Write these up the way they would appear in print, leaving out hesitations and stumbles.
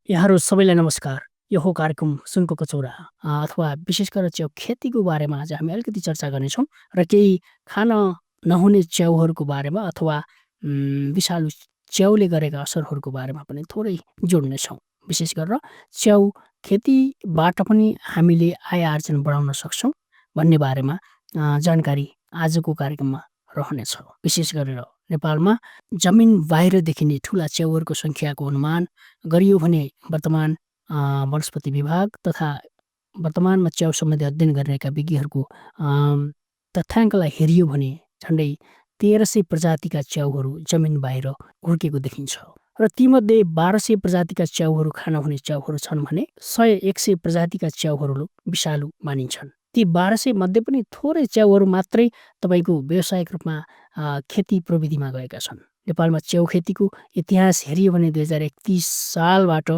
यहाँहरू सबैलाई नमस्कार। यो हो कार्यक्रम सुनको कचौरा अथवा विशेष गरेर च्याउ खेतीको बारेमा आज हामी अलिकति चर्चा गर्नेछौँ र केही खान नहुने च्याउहरूको बारेमा अथवा विषालु च्याउले गरेका असरहरूको बारेमा पनि थोरै जोड्नेछौँ। विशेष गरेर च्याउ खेतीबाट पनि हामीले आय आर्जन बढाउन सक्छौँ भन्ने बारेमा जानकारी आजको कार्यक्रममा रहनेछ। विशेष गरेर नेपालमा जमिन बाहिर देखिने ठुला च्याउहरूको सङ्ख्याको अनुमान गरियो भने वर्तमान वनस्पति विभाग तथा वर्तमानमा च्याउ सम्बन्धी अध्ययन गरिरहेका विज्ञहरूको तथ्याङ्कलाई हेरियो भने झन्डै 1300 प्रजातिका च्याउहरू जमिन बाहिर हुर्केको देखिन्छ र तीमध्ये 1200 प्रजातिका च्याउहरू खान हुने च्याउहरू छन् भने 100-100 प्रजातिका च्याउहरू विषालु मानिन्छन्। ती 1200 मध्ये पनि थोरै च्याउहरू मात्रै तपाईँको व्यावसायिक रूपमा खेती प्रविधिमा गएका छन्। नेपालमा च्याउ खेतीको इतिहास हेरियो भने 2031 सालबाट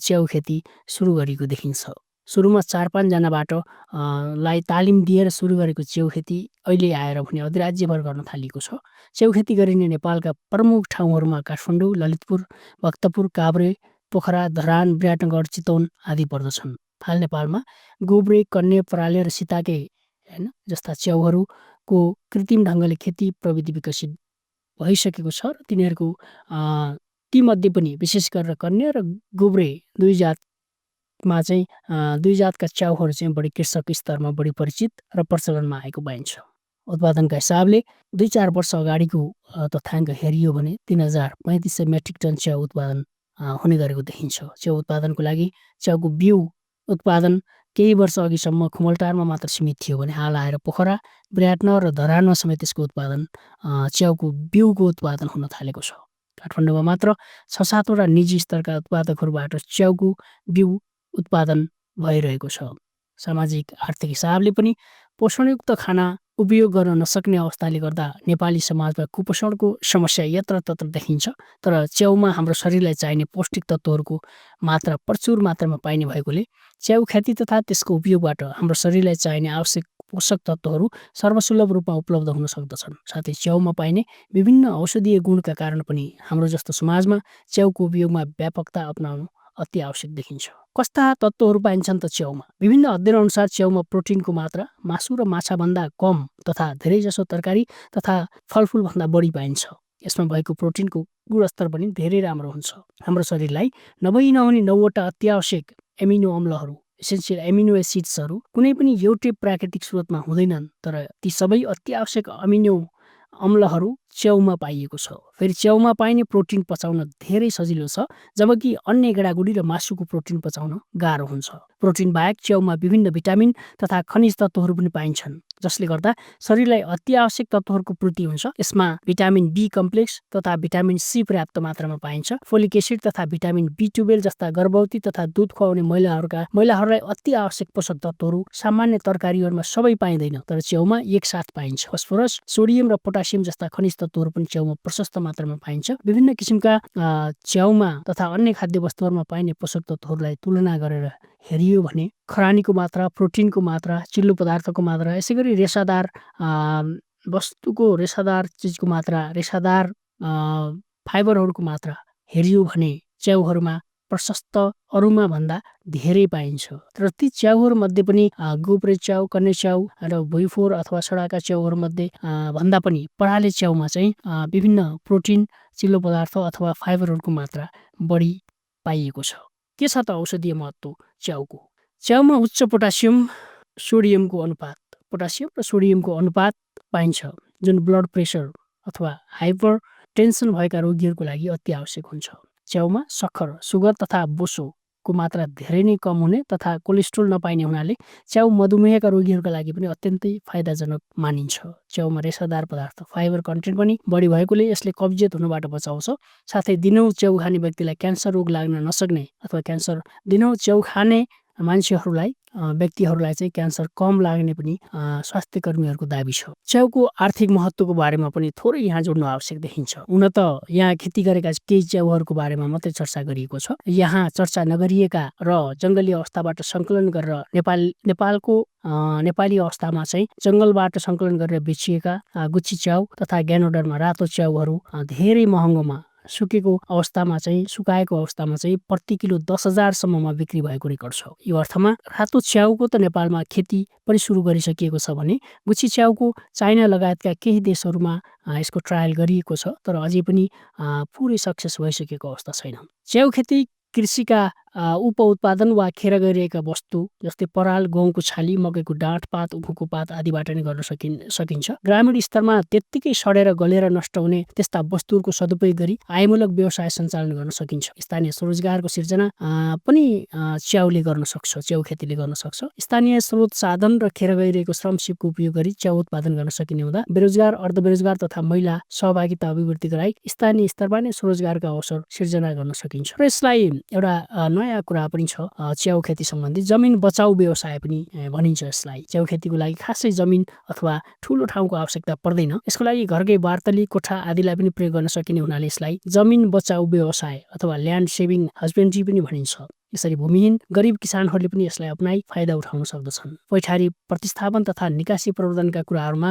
च्याउ खेती सुरु गरेको देखिन्छ। सुरुमा 4-5 जनाबाट लाई तालिम दिएर सुरु गरेको च्याउ खेती अहिले आएर भने अधिराज्यभर गर्न थालिएको छ। च्याउ खेती गरिने नेपालका प्रमुख ठाउँहरूमा काठमाडौँ, ललितपुर, भक्तपुर, काभ्रे, पोखरा, धरान, विराटनगर, चितवन आदि पर्दछन्। हाल नेपालमा गोब्रे, कन्या, पराले र सीताके जस्ता च्याउहरूको कृत्रिम ढङ्गले खेती प्रविधि विकसित भइसकेको छ र तिनीहरूको तीमध्ये पनि विशेष गरेर कन्या र गोब्रे दुई जातका च्याउहरू चाहिँ बढी कृषक स्तरमा बढी परिचित र प्रचलनमा आएको पाइन्छ। उत्पादनका हिसाबले 2-4 वर्ष अगाडिको तथ्याङ्क हेरियो भने 3500 मेट्रिक टन च्याउ उत्पादन हुने गरेको देखिन्छ। च्याउ उत्पादनको लागि च्याउको बिउ उत्पादन केही वर्ष अघिसम्म खुमलटारमा मात्र सीमित थियो भने हाल आएर पोखरा, विराटनगर र धरानमा समेत त्यसको उत्पादन च्याउको बिउको उत्पादन हुन थालेको छ। काठमाडौँमा मात्र 6-7वटा निजी स्तरका उत्पादकहरूबाट च्याउको बिउ उत्पादन भइरहेको छ। सामाजिक आर्थिक हिसाबले पनि पोषणयुक्त खाना उपयोग गर्न नसक्ने अवस्थाले गर्दा नेपाली समाजमा कुपोषणको समस्या यत्रतत्र देखिन्छ। तर च्याउमा हाम्रो शरीरलाई चाहिने पौष्टिक तत्त्वहरूको मात्रा प्रचुर मात्रामा पाइने भएकोले च्याउ खेती तथा त्यसको उपयोगबाट हाम्रो शरीरलाई चाहिने आवश्यक पोषक तत्त्वहरू सर्वसुलभ रूपमा उपलब्ध हुन सक्दछन्। साथै च्याउमा पाइने विभिन्न औषधीय गुणका कारण पनि हाम्रो जस्तो समाजमा च्याउको उपयोगमा व्यापकता अपनाउनु अति आवश्यक देखिन्छ। कस्ता तत्त्वहरू पाइन्छन् त च्याउमा? विभिन्न अध्ययनअनुसार च्याउमा प्रोटिनको मात्रा मासु र माछाभन्दा कम तथा धेरैजसो तरकारी तथा फलफुलभन्दा बढी पाइन्छ। यसमा भएको प्रोटिनको गुणस्तर पनि धेरै राम्रो हुन्छ। हाम्रो शरीरलाई नहुने 9वटा अत्यावश्यक एमिनो अम्लहरू एसेन्सियल एमिनो एसिड्सहरू कुनै पनि एउटै प्राकृतिक स्रोतमा हुँदैनन्, तर ती सबै अत्यावश्यक अमिनो अम्लहरू च्याउमा पाइएको छ। फेरि च्याउमा पाइने प्रोटिन पचाउन धेरै सजिलो छ, जबकि अन्य गेडागुडी र मासुको प्रोटिन पचाउन गाह्रो हुन्छ। प्रोटिन बाहेक च्याउमा विभिन्न भिटामिन तथा खनिज तत्त्वहरू पनि पाइन्छन्, जसले गर्दा शरीरलाई अत्यावश्यक तत्त्वहरूको पूर्ति हुन्छ। यसमा भिटामिन बी कम्प्लेक्स तथा भिटामिन सी पर्याप्त मात्रामा पाइन्छ। फोलिक एसिड तथा भिटामिन B12 जस्ता गर्भवती तथा दुध खुवाउने महिलाहरूलाई अति आवश्यक पोषक तत्त्वहरू सामान्य तरकारीहरूमा सबै पाइँदैन, तर च्याउमा एकसाथ पाइन्छ। फस्फोरस, सोडियम र पोटासियम जस्ता खनिज तत्त्वहरू पनि च्याउमा प्रशस्त मात्रामा पाइन्छ। विभिन्न किसिमका च्याउमा तथा अन्य खाद्य वस्तुहरूमा पाइने पोषक तत्त्वहरूलाई तुलना गरेर हेरियो भने खरानीको मात्रा, प्रोटिनको मात्रा, चिल्लो पदार्थको मात्रा, यसै गरी रेसादार चिजको मात्रा, रेसादार फाइबरहरूको मात्रा हेरियो भने च्याउहरूमा प्रशस्त अरूमा भन्दा धेरै पाइन्छ। तर ती च्याउहरूमध्ये पनि गोब्रे च्याउ, कन्या च्याउ र भुइँफोर अथवा सडाका च्याउहरूमध्ये भन्दा पनि पराले च्याउमा चाहिँ विभिन्न प्रोटिन, चिल्लो पदार्थ अथवा फाइबरहरूको मात्रा बढी पाइएको छ। के छ त औषधीय महत्त्व च्याउको? च्याउमा उच्च पोटासियम र सोडियमको अनुपात पाइन्छ, जुन ब्लड प्रेसर अथवा हाइपरटेन्सन भएका रोगीहरूको लागि अति आवश्यक हुन्छ। च्याउमा सक्खर, सुगर तथा बोसोको मात्रा धेरै नै कम हुने तथा कोलेस्ट्रोल नपाइने हुनाले च्याउ मधुमेहका रोगीहरूका लागि पनि अत्यन्तै फाइदाजनक मानिन्छ। च्याउमा रेसादार पदार्थ फाइबर कन्टेन्ट पनि बढी भएकोले यसले कब्जियत हुनबाट बचाउँछ। साथै दिनहुँ च्याउ खाने व्यक्तिलाई क्यान्सर रोग लाग्न नसक्ने अथवा दिनहुँ च्याउ खाने व्यक्तिहरूलाई चाहिँ क्यान्सर कम लाग्ने पनि स्वास्थ्य कर्मीहरूको दाबी छ। च्याउको आर्थिक महत्त्वको बारेमा पनि थोरै यहाँ जोड्नु आवश्यक देखिन्छ। हुन त यहाँ खेती गरेका केही च्याउहरूको बारेमा मात्रै चर्चा गरिएको छ। यहाँ चर्चा नगरिएका र जङ्गली अवस्थाबाट सङ्कलन गरेर नेपाली अवस्थामा चाहिँ जङ्गलबाट सङ्कलन गरेर बेचिएका गुच्ची च्याउ तथा ग्यानोडरमा रातो च्याउहरू धेरै महँगोमा सुकेको अवस्थामा चाहिँ सुकाएको अवस्थामा चाहिँ प्रति किलो 10,000 सम्ममा बिक्री भएको रेकर्ड छ। यो अर्थमा रातो च्याउको त नेपालमा खेती पनि सुरु गरिसकिएको छ भने गुठी च्याउको चाइना लगायतका केही देशहरूमा यसको ट्रायल गरिएको छ, तर अझै पनि पुरै सक्सेस भइसकेको अवस्था छैन। च्याउ खेती कृषिका उपउत्पादन वा खेर गरिएका वस्तु जस्तै पराल, गहुँको छाली, मकैको डाँठ पात, उखुको पात आदिबाट नै गर्न सकिन्छ। ग्रामीण स्तरमा त्यत्तिकै सडेर गलेर नष्ट हुने त्यस्ता वस्तुहरूको सदुपयोग गरी आयमूलक व्यवसाय सञ्चालन गर्न सकिन्छ। स्थानीय स्वरोजगारको सिर्जना पनि च्याउले गर्न सक्छ, च्याउ खेतीले गर्न सक्छ। स्थानीय स्रोत साधन र खेर गइरहेको श्रमसिपको उपयोग गरी च्याउ उत्पादन गर्न सकिने हुँदा बेरोजगार, अर्धबेरोजगार तथा महिला सहभागिता अभिवृद्धि गराई स्थानीय स्तरमा नै स्वरोजगारका अवसर सिर्जना गर्न सकिन्छ। र यसलाई एउटा नयाँ कुरा पनि छ च्याउ खेती सम्बन्धी जमिन बचाउ व्यवसाय पनि भनिन्छ यसलाई। च्याउ खेतीको लागि खासै जमिन अथवा ठुलो ठाउँको आवश्यकता पर्दैन। यसको लागि घरकै बार्तली, कोठा आदिलाई पनि प्रयोग गर्न सकिने हुनाले यसलाई जमिन बचाउ व्यवसाय अथवा ल्यान्ड सेभिङ हस्बेन्ड्री पनि भनिन्छ। यसरी भूमिहीन गरिब किसानहरूले पनि यसलाई अपनाई फाइदा उठाउन सक्दछन्। पैठारी प्रतिस्थापन तथा निकासी प्रवर्धनका कुराहरूमा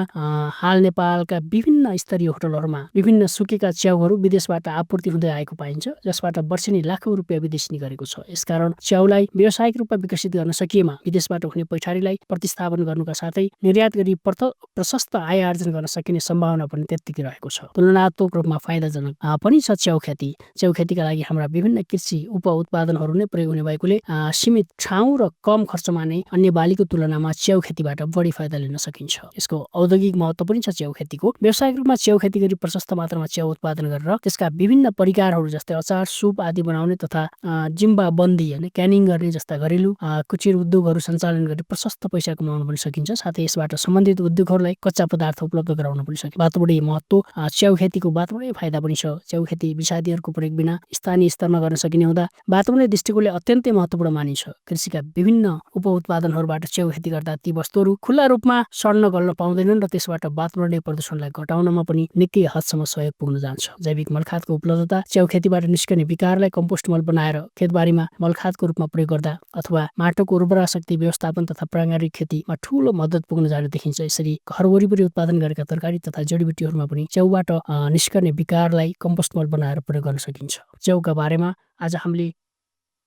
हाल नेपालका विभिन्न स्तरीय होटलहरूमा विभिन्न सुकेका च्याउहरू विदेशबाट आपूर्ति हुँदै आएको पाइन्छ, जसबाट वर्षेनी लाखौं रुपियाँ विदेशी गरेको छ। यसकारण च्याउलाई व्यावसायिक रूपमा विकसित गर्न सकिएमा विदेशबाट हुने पैठारीलाई प्रतिस्थापन गर्नुका साथै निर्यात गरी प्रशस्त आय आर्जन गर्न सकिने सम्भावना पनि त्यत्तिकै रहेको छ। तुलनात्मक रूपमा फाइदाजनक पनि छ च्याउ खेती। च्याउ खेतीका लागि हाम्रा विभिन्न कृषि उपउत्पादनहरू नै प्रयोग हुने भएकोले सीमित ठाउँ र कम खर्चमा नै अन्य बालीको तुलनामा च्याउ खेतीबाट बढी फाइदा लिन सकिन्छ। यसको औद्योगिक महत्त्व पनि छ च्याउ खेतीको। व्यावसायिक रूपमा च्याउ खेती गरी प्रशस्त मात्रामा च्याउ उत्पादन गरेर त्यसका विभिन्न परिकारहरू जस्तै अचार, सुप आदि बनाउने तथा जिम्बा बन्दी हैन क्यानिङ गर्ने जस्ता घरेलु कुटीर उद्योगहरू सञ्चालन गरी प्रशस्त पैसा कमाउन पनि सकिन्छ। साथै यसबाट सम्बन्धित उद्योगहरूलाई कच्चा पदार्थ उपलब्ध गराउन पनि सकिन्छ। बाटोबाटै महत्त्व च्याउ खेतीको बाटोबाटै फाइदा पनि छ। च्याउ खेती विषादीहरूको प्रयोग बिना स्थानीय स्तरमा गर्न सकिने हुँदा बाटोबाटै दृष्टिकोणले अत्यन्तै महत्त्वपूर्ण मानिन्छ। कृषिका विभिन्न उपउत्पादनहरूबाट च्याउ खेती गर्दा ती वस्तुहरू खुल्ला रूपमा सड्न गल्न पाउँदैनन् र त्यसबाट वातावरणीय प्रदूषणलाई घटाउनमा पनि निकै हदसम्म सहयोग पुग्न जान्छ। जैविक मलखादको उपलब्धता च्याउ खेतीबाट निस्कने विकारलाई कम्पोस्ट मल बनाएर खेतबारीमा मलखादको रूपमा प्रयोग गर्दा अथवा माटोको उर्वरा शक्ति व्यवस्थापन तथा प्राङ्गारिक खेतीमा ठूलो मद्दत पुग्न जाने देखिन्छ। यसरी घर वरिपरि उत्पादन गरेका तरकारी तथा जडीबुटीहरूमा पनि च्याउबाट निस्कने विकारलाई कम्पोस्ट मल बनाएर प्रयोग गर्न सकिन्छ। च्याउका बारेमा आज हामीले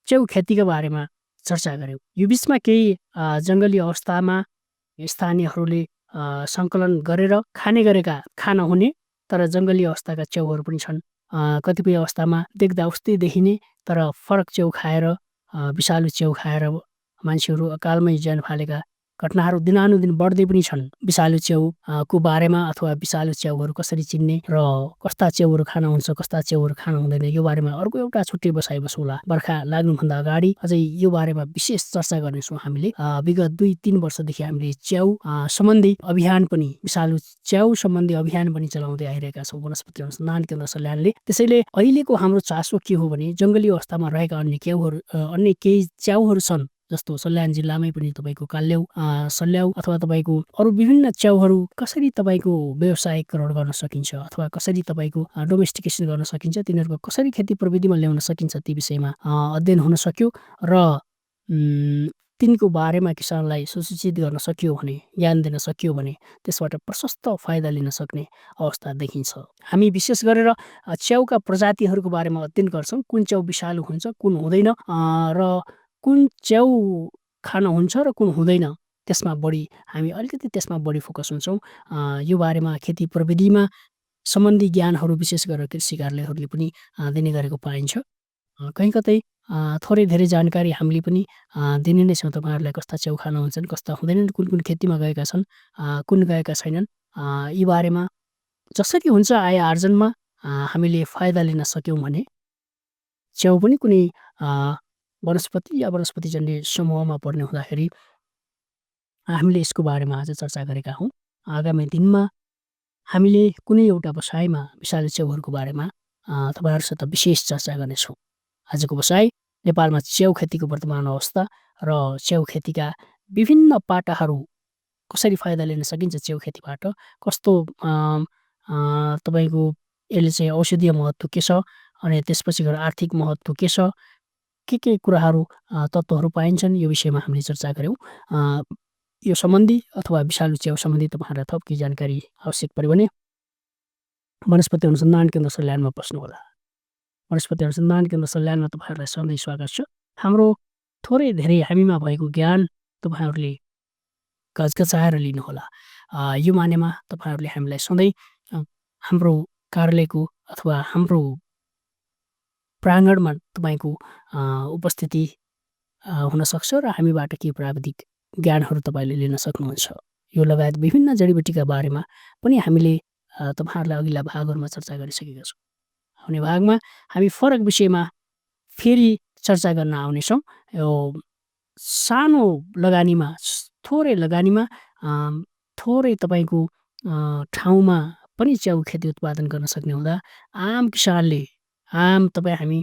च्याउ खेतीका बारेमा चर्चा गर्यौं। यो बीचमा केही जंगली अवस्थामा स्थानीयहरूले सङ्कलन गरेर खान हुने तर जंगली अवस्थाका च्याउहरू पनि छन्। कतिपय अवस्थामा देख्दा उस्तै देखिने तर फरक च्याउ खाएर विषालु च्याउ खाएर मान्छेहरू अकालमै ज्यान फालेका घटनाहरू दिनानुदिन बढ्दै पनि छन्। विषालु च्याउ को बारेमा अथवा विषालु च्याउहरू कसरी चिन्ने र कस्ता च्याउहरू खान हुन्छ, कस्ता च्याउहरू खान हुँदैन, यो बारेमा अर्को एउटा छुट्टै बसाइ बसौँला। बर्खा लाग्नुभन्दा अगाडि अझै यो बारेमा विशेष चर्चा गर्नेछौँ हामीले। विगत 2-3 वर्षदेखि हामीले च्याउ सम्बन्धी अभियान पनि विषालु च्याउ सम्बन्धी अभियान पनि चलाउँदै आइरहेका छौँ वनस्पति अनुसन्धान केन्द्र सल्यानले। त्यसैले अहिलेको हाम्रो चासो के हो भने जंगली अवस्थामा रहेका अन्य केही च्याउहरू छन् जस्तो सल्यान जिल्लामै पनि तपाईँको काल्याउ, सल्याउ अथवा तपाईँको अरू विभिन्न च्याउहरू कसरी तपाईँको व्यवसायीकरण गर्न सकिन्छ अथवा कसरी तपाईँको डोमेस्टिकेसन गर्न सकिन्छ, तिनीहरूको कसरी खेती प्रविधिमा ल्याउन सकिन्छ ती विषयमा अध्ययन हुन सक्यो र तिनको बारेमा किसानलाई सुसूचित गर्न सकियो भने, ज्ञान दिन सकियो भने त्यसबाट प्रशस्त फाइदा लिन सक्ने अवस्था देखिन्छ। हामी विशेष गरेर च्याउका प्रजातिहरूको बारेमा अध्ययन गर्छौँ। कुन च्याउ विषालु हुन्छ, कुन हुँदैन र कुन च्याउ खान हुन्छ र कुन हुँदैन हामी अलिकति त्यसमा बढी फोकस हुन्छौँ। यो बारेमा खेती प्रविधिमा सम्बन्धी ज्ञानहरू विशेष गरेर कृषि कार्यालयहरूले पनि दिने गरेको पाइन्छ। कहीँ कतै थोरै धेरै जानकारी हामीले पनि दिने नै छौँ तपाईँहरूलाई। कस्ता च्याउ खान हुन्छन्, कस्ता हुँदैनन्, कुन कुन खेतीमा गएका छन्, कुन गएका छैनन्, यी बारेमा जसरी हुन्छ आय आर्जनमा हामीले फाइदा लिन सक्यौँ भने च्याउ पनि कुनै वनस्पति या वनस्पतिजन्य समूहमा पर्ने हुँदाखेरि हामीले यसको बारेमा आज चर्चा गरेका हौँ। आगामी दिनमा हामीले कुनै एउटा बसाइमा विषालु च्याउहरूको बारेमा तपाईँहरूसित विशेष चर्चा गर्नेछौँ। आजको बसाइ नेपालमा च्याउ खेतीको वर्तमान अवस्था र च्याउ खेतीका विभिन्न पाटाहरू कसरी फाइदा लिन सकिन्छ च्याउ खेतीबाट, कस्तो तपाईँको यसले चाहिँ औषधीय महत्त्व के छ अनि त्यसपछि गएर आर्थिक महत्त्व के छ, के कुराहरू तत्त्वहरू पाइन्छन्, यो विषयमा हामीले चर्चा गर्यौँ। यो सम्बन्धी अथवा विषालु च्याउ सम्बन्धी तपाईँहरूलाई थप केही जानकारी आवश्यक पर्यो भने वनस्पति अनुसन्धान केन्द्र सल्यानमा पस्नुहोला। वनस्पति अनुसन्धान केन्द्र सल्यानमा तपाईँहरूलाई सधैँ स्वागत छ। हाम्रो थोरै धेरै हामीमा भएको ज्ञान तपाईँहरूले गजगचाएर लिनुहोला। यो मानेमा तपाईँहरूले हामीलाई सधैँ हाम्रो कार्यालयको अथवा हाम्रो प्राङ्गणमा तपाईँको उपस्थिति हुनसक्छ र हामीबाट केही प्राविधिक ज्ञानहरू तपाईँले लिन सक्नुहुन्छ। यो लगायत विभिन्न जडीबुटीका बारेमा पनि हामीले तपाईँहरूलाई अघिल्ला भागहरूमा चर्चा गरिसकेका छौँ। आउने भागमा हामी फरक विषयमा फेरि चर्चा गर्न आउनेछौँ। यो सानो लगानीमा थोरै लगानीमा थोरै तपाईँको ठाउँमा पनि च्याउ खेती उत्पादन गर्न सक्ने हुँदा आम किसानले हामी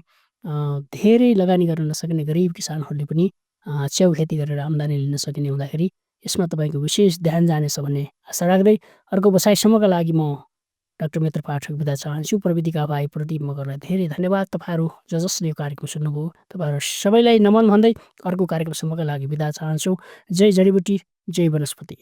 धेरै लगानी गर्न नसक्ने गरिब किसानहरूले पनि च्याउ खेती गरेर आम्दानी लिन सकिने हुँदाखेरि यसमा तपाईँको विशेष ध्यान जानेछ भन्ने आशा राख्दै अर्को बसाइसम्मका लागि म डाक्टर मित्र पाठक बिदा चाहन्छु। प्रविधिका भाइ प्रदीप मगरलाई धेरै धन्यवाद। तपाईँहरू जसले यो कार्यक्रम सुन्नुभयो तपाईँहरू सबैलाई नमन भन्दै अर्को कार्यक्रमसम्मका लागि बिदा चाहन्छु। जय जडीबुटी, जय वनस्पति।